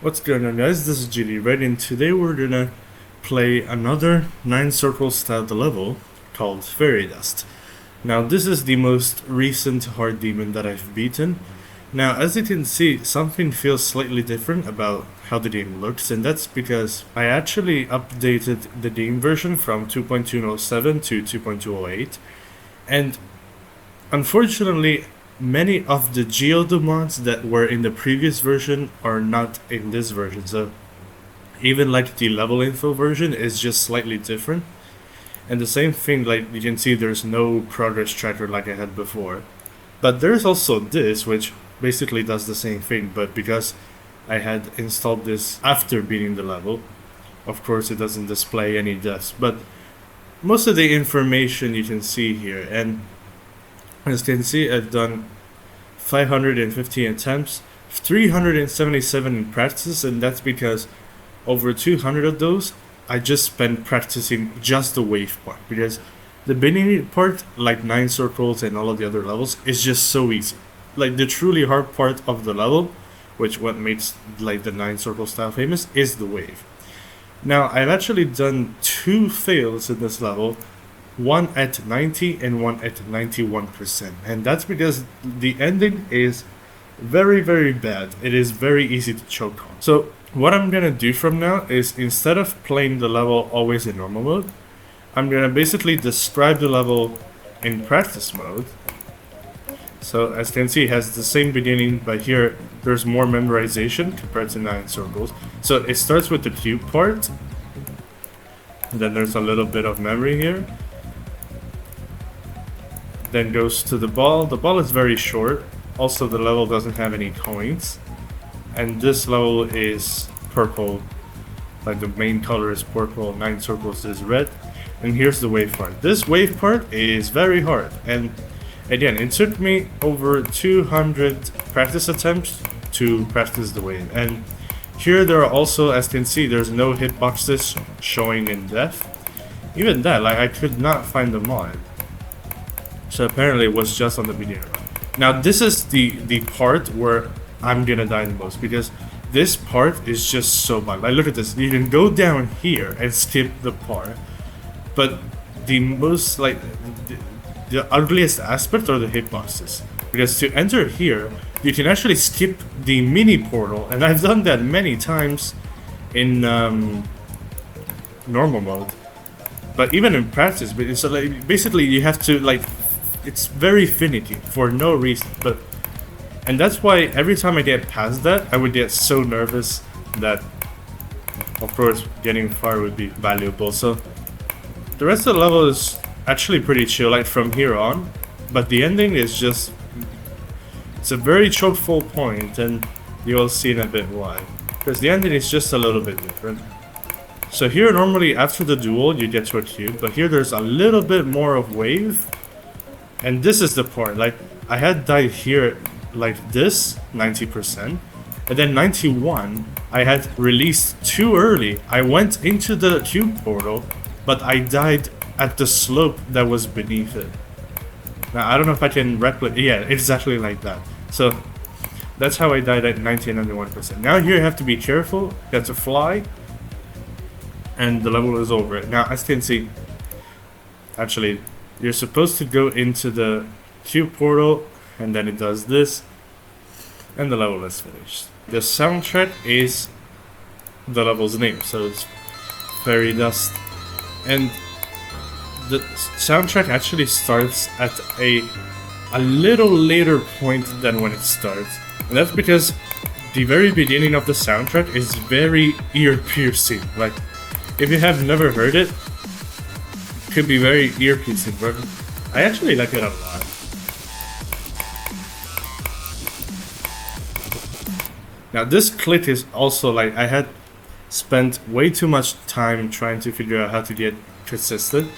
What's going on, guys? This is GD Red, and today we're gonna play another 9 circle style level called Fairydust. Now this is the most recent hard demon that I've beaten. Now as you can see, something feels slightly different about how the game looks, and that's because I actually updated the game version from 2.207 to 2.208, and unfortunately many of the geodo mods that were in the previous version are not in this version, so even like the level info version is just slightly different. And the same thing, like you can see there's no progress tracker like I had before, but there's also this which basically does the same thing, but because I had installed this after beating the level, of course it doesn't display any deaths, but most of the information you can see here. And as you can see, I've done 550 attempts, 377 in practice, and that's because over 200 of those I just spent practicing just the wave part, because the beginning part, like 9 circles and all of the other levels, is just so easy. Like the truly hard part of the level, which what makes like the 9 circle style famous, is the wave. Now I've actually done 2 fails in this level, one at 90 and one at 91%, and that's because the ending is very bad. It is very easy to choke on. So what I'm gonna do from now is, instead of playing the level always in normal mode, I'm gonna basically describe the level in practice mode. So as you can see, it has the same beginning, but here there's more memorization compared to 9 circles. So it starts with the cube part, then there's a little bit of memory here, then goes to the ball. The ball is very short. Also, the level doesn't have any coins, and this level is purple. Like the main color is purple, 9 circles is red, and here's the wave part. This wave part is very hard, and again, it took me over 200 practice attempts to practice the wave. And here there are also, as you can see, there's no hitboxes showing in death. Even that, like I could not find the mod. So apparently it was just on the beginner. Now this is the part where I'm gonna die the most, because this part is just so bad. Like look at this, you can go down here and skip the part, but the most like the ugliest aspect are the hitboxes, because to enter here you can actually skip the mini portal, and I've done that many times in normal mode, but even in practice. But it's like basically you have to like, it's very finicky for no reason, and that's why every time I get past that, I would get so nervous that, of course, getting far would be valuable. So the rest of the level is actually pretty chill, like from here on, but the ending is just, it's a very chokeful point, and you'll see in a bit why, because the ending is just a little bit different. So here normally after the duel you get to a cube, but here there's a little bit more of wave. And this is the part, like, I had died here like this, 90%, and then 91, I had released too early. I went into the cube portal, but I died at the slope that was beneath it. Now, I don't know if I can replicate, yeah, exactly like that. So, that's how I died at 90 and 91%. Now here you have to be careful, you have to fly, and the level is over. Now, as you can see, actually, you're supposed to go into the cube portal, and then it does this, and the level is finished. The soundtrack is the level's name, so it's Fairydust, and the soundtrack actually starts at a little later point than when it starts, and that's because the very beginning of the soundtrack is very ear-piercing. Like, if you have never heard it, could be very ear-piercing, but I actually like it a lot. Now this click is also like, I had spent way too much time trying to figure out how to get consistent,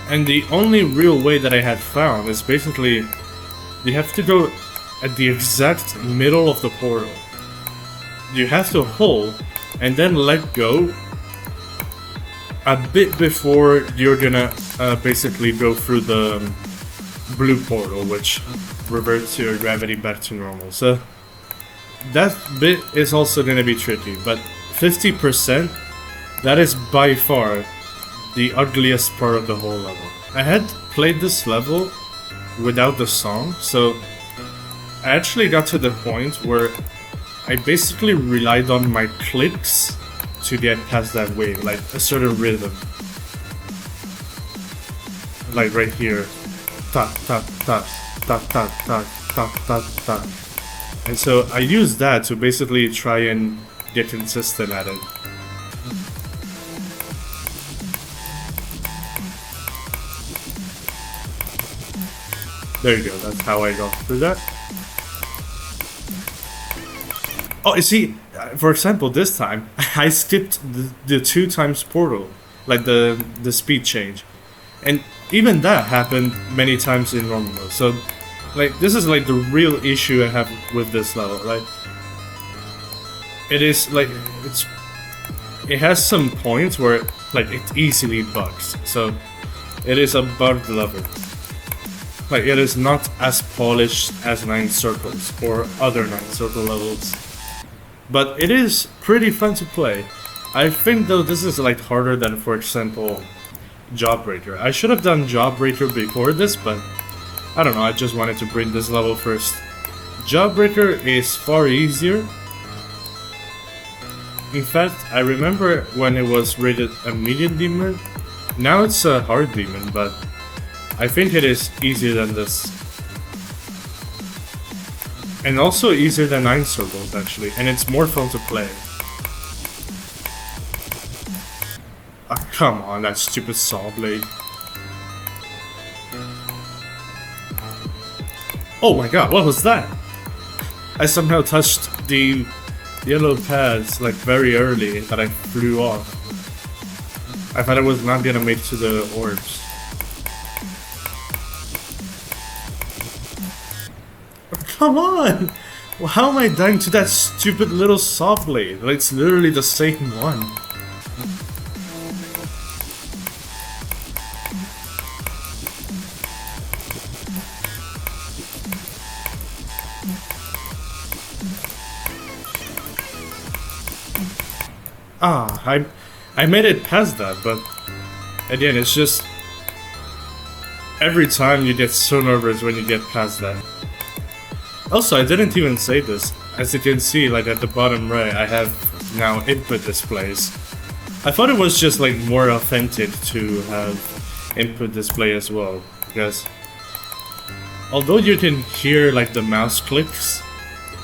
and the only real way that I had found is basically you have to go at the exact middle of the portal. You have to hold and then let go a bit before you're gonna basically go through the blue portal, which reverts your gravity back to normal. So that bit is also gonna be tricky, but 50%, that is by far the ugliest part of the whole level. I had played this level without the song, so I actually got to the point where I basically relied on my clicks to get past that wave, like a sort of rhythm. Like right here. Ta ta ta ta ta ta ta ta ta. And so I used that to basically try and get consistent at it. There you go, that's how I got through that. Oh, you see, for example, this time, I skipped the 2 times portal, like the speed change. And even that happened many times in normal mode. So, like, this is like the real issue I have with this level. Like, it is like, it has some points where, like, it easily bugs. So, it is a bugged level. Like, it is not as polished as 9 Circles or other 9 Circle levels. But it is pretty fun to play. I think though this is like harder than, for example, Jawbreaker. I should have done Jawbreaker before this, but I don't know, I just wanted to bring this level first. Jawbreaker is far easier. In fact, I remember when it was rated a medium demon. Now it's a hard demon, but I think it is easier than this. And also easier than 9 Circles, actually, and it's more fun to play. Ah, come on, that stupid saw blade. Oh my god, what was that? I somehow touched the yellow pads like very early that I flew off. I thought I was not gonna make it to the orbs. Come on! Well, how am I dying to that stupid little saw blade? Like, it's literally the same one. Ah, I made it past that, but again, it's just every time you get so nervous when you get past that. Also, I didn't even say this. As you can see, like at the bottom right, I have now input displays. I thought it was just like more authentic to have input display as well, because although you can hear like the mouse clicks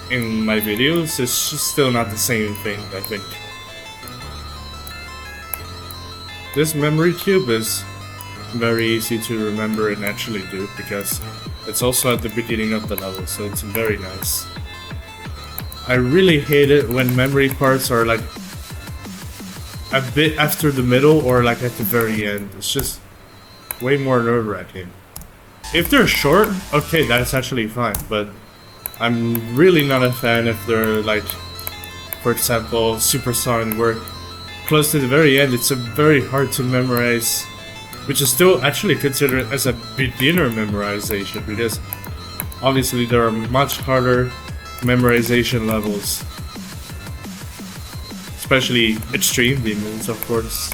in my videos, it's just still not the same thing, I think. This memory cube is very easy to remember and actually do, because it's also at the beginning of the level, so it's very nice. I really hate it when memory parts are like a bit after the middle or like at the very end. It's just way more nerve-wracking. If they're short, okay, that's actually fine, but I'm really not a fan if they're like, for example, Supersonic, where close to the very end it's very hard to memorize, which is still actually considered as a beginner memorization, because obviously there are much harder memorization levels, especially extreme demons, of course.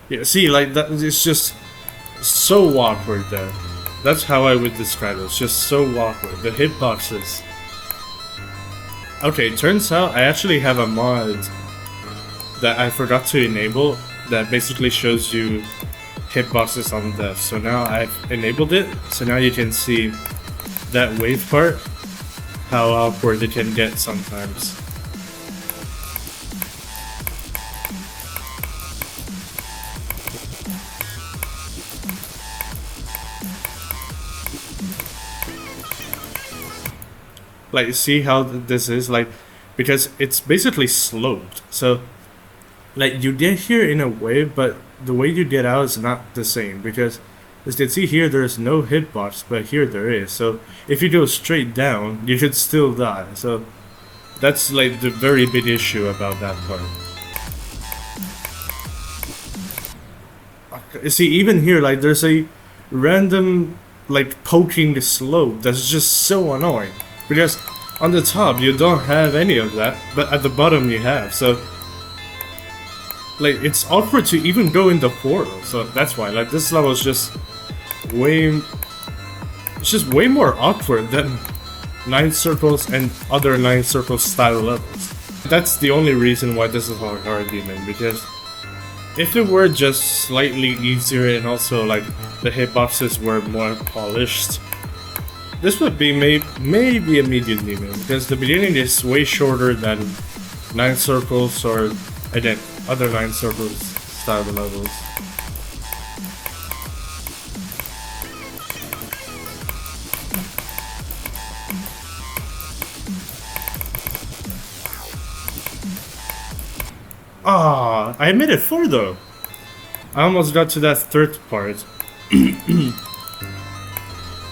Yeah, see, like that, it's just so awkward there. That's how I would describe it. It's just so awkward. The hitboxes. Okay, turns out I actually have a mod that I forgot to enable that basically shows you hitboxes on death. So now I've enabled it, so now you can see that wave part, how awkward it can get sometimes. Like, see how this is, like, because it's basically sloped, so like you get here in a wave, but the way you get out is not the same, because as you can see here there's no hitbox, but here there is. So if you go straight down, you should still die. So that's like the very big issue about that part. You see, even here, like, there's a random, like, poking the slope that's just so annoying. Because on the top, you don't have any of that, but at the bottom you have, so... Like, it's awkward to even go in the portal, so that's why, like, this level is just way... It's just way more awkward than 9 Circles and other 9 Circles style levels. That's the only reason why this is a hard demon, because if it were just slightly easier and also like the hitboxes were more polished, this would be maybe a medium demon, because the beginning is way shorter than 9 Circles or again other 9 Circles style levels. Ah, I made it 4 though. I almost got to that third part.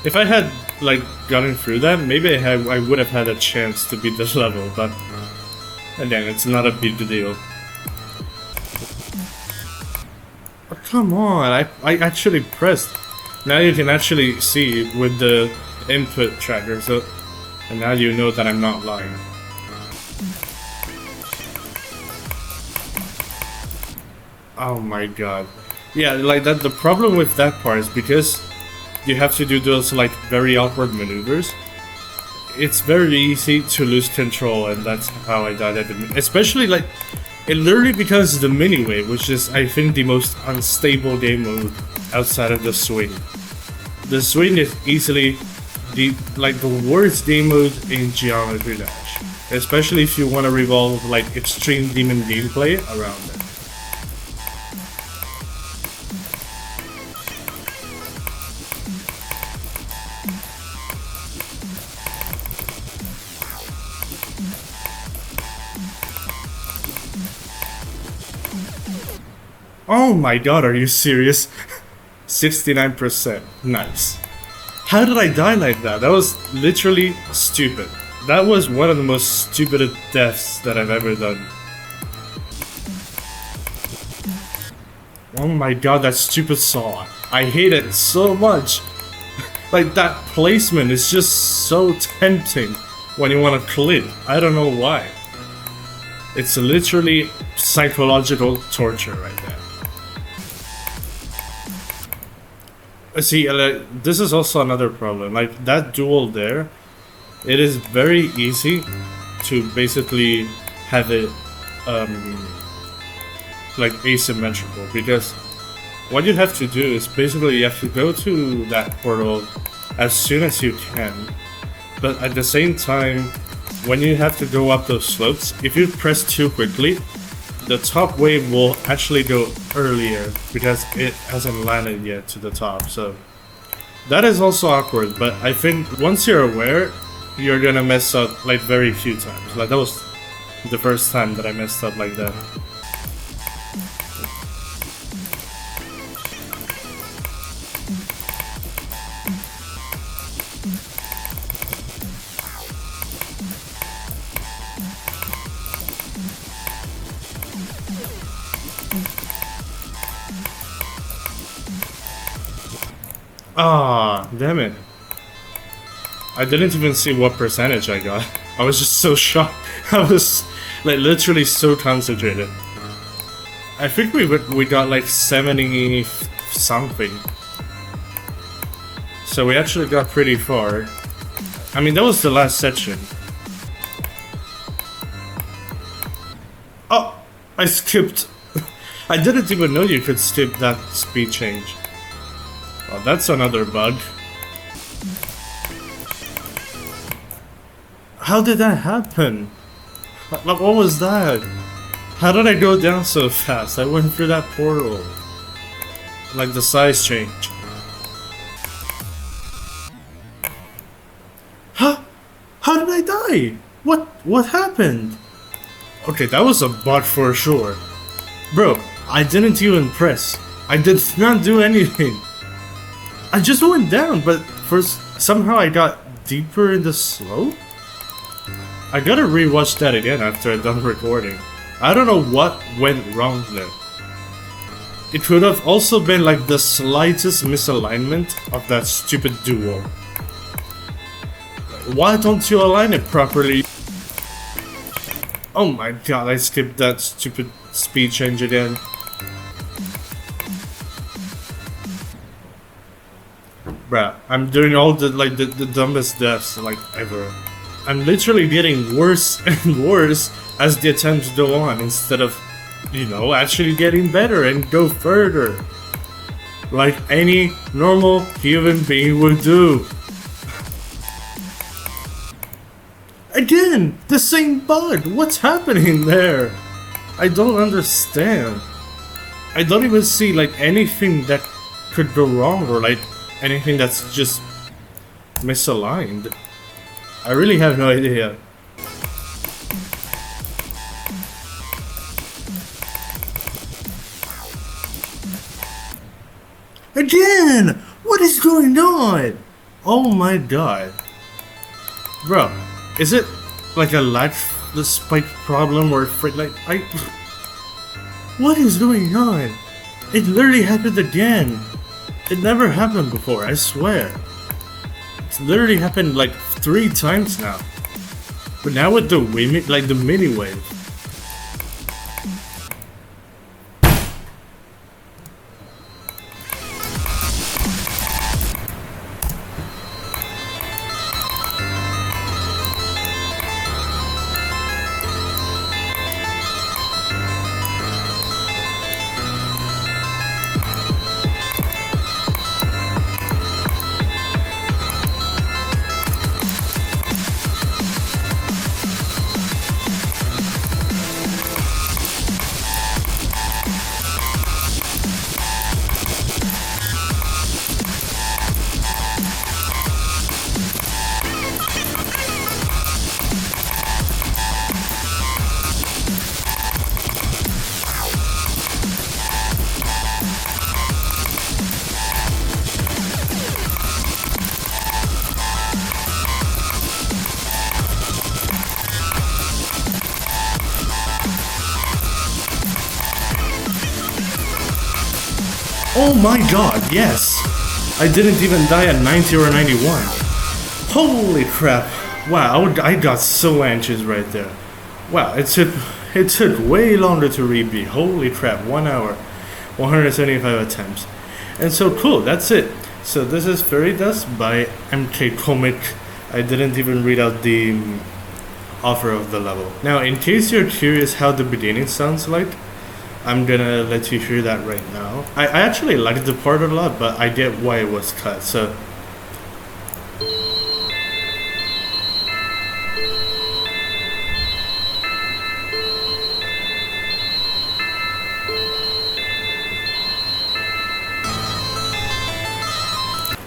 If I had like gotten through that, maybe I would have had a chance to beat this level, but again, it's not a big deal. Oh, come on, I actually pressed. Now you can actually see with the input tracker, so and now you know that I'm not lying. Oh my god. Yeah, like that. The problem with that part is because you have to do those like very awkward maneuvers. It's very easy to lose control, and that's how I died at the especially like it literally becomes the mini wave, which is I think the most unstable game mode outside of the swing. The swing is easily the worst game mode in Geometry Dash, especially if you want to revolve like extreme demon gameplay around it. Oh my god, are you serious? 69%. Nice. How did I die like that? That was literally stupid. That was one of the most stupid deaths that I've ever done. Oh my god, that stupid saw. I hate it so much. Like, that placement is just so tempting when you want to clip. I don't know why. It's literally psychological torture right there. See, this is also another problem. Like, that duel there, it is very easy to basically have it, like, asymmetrical. Because what you have to do is basically you have to go to that portal as soon as you can. But at the same time, when you have to go up those slopes, if you press too quickly, the top wave will actually go earlier because it hasn't landed yet to the top, so that is also awkward, but I think once you're aware, you're gonna mess up like very few times. Like that was the first time that I messed up like that. Ah, damn it. I didn't even see what percentage I got. I was just so shocked. I was like literally so concentrated. I think we got like 70 something. So we actually got pretty far. I mean, that was the last section. Oh, I skipped. I didn't even know you could skip that speed change. Well, that's another bug. How did that happen? Like, what was that? How did I go down so fast? I went through that portal. Like the size change. Huh? How did I die? What happened? Okay, that was a bug for sure. Bro, I didn't even press. I did not do anything. I just went down, but first somehow I got deeper in the slope? I gotta rewatch that again after I'm done recording. I don't know what went wrong there. it could have also been like the slightest misalignment of that stupid duo. Why don't you align it properly? Oh my god, I skipped that stupid speed change again. Bruh, I'm doing all the the dumbest deaths like ever. I'm literally getting worse and worse as the attempts go on instead of, you know, actually getting better and go further. Like any normal human being would do. Again, the same bug. What's happening there? I don't understand. I don't even see like anything that could go wrong or like anything that's just misaligned. I really have no idea. Again! What is going on? Oh my god. Bro, is it like a lag the spike problem or like what is going on? It literally happened again. It never happened before, I swear. It's literally happened like 3 times now. But now with the like the mini wave. Oh my god, yes! I didn't even die at 90 or 91. Holy crap. Wow, I got so anxious right there. Wow, it took way longer to rebeat. Holy crap, 1 hour, 175 attempts. And so cool, that's it. So this is Fairydust by MkComic. I didn't even read out the offer of the level. Now, in case you're curious how the beginning sounds like, I'm gonna let you hear that right now. I actually liked the part a lot, but I get why it was cut, so...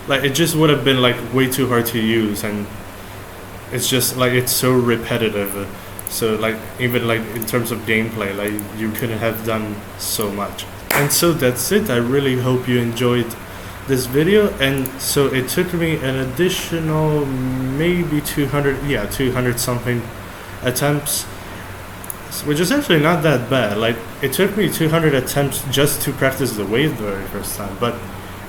Like, it just would have been like way too hard to use, and it's just like it's so repetitive. So like even like in terms of gameplay, like you couldn't have done so much. And so that's it. I really hope you enjoyed this video. And so it took me an additional maybe 200 something attempts, which is actually not that bad. Like it took me 200 attempts just to practice the wave the very first time, but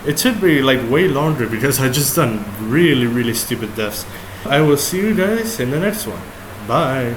it took me like way longer because I just done really stupid deaths. I will see you guys in the next one. Bye.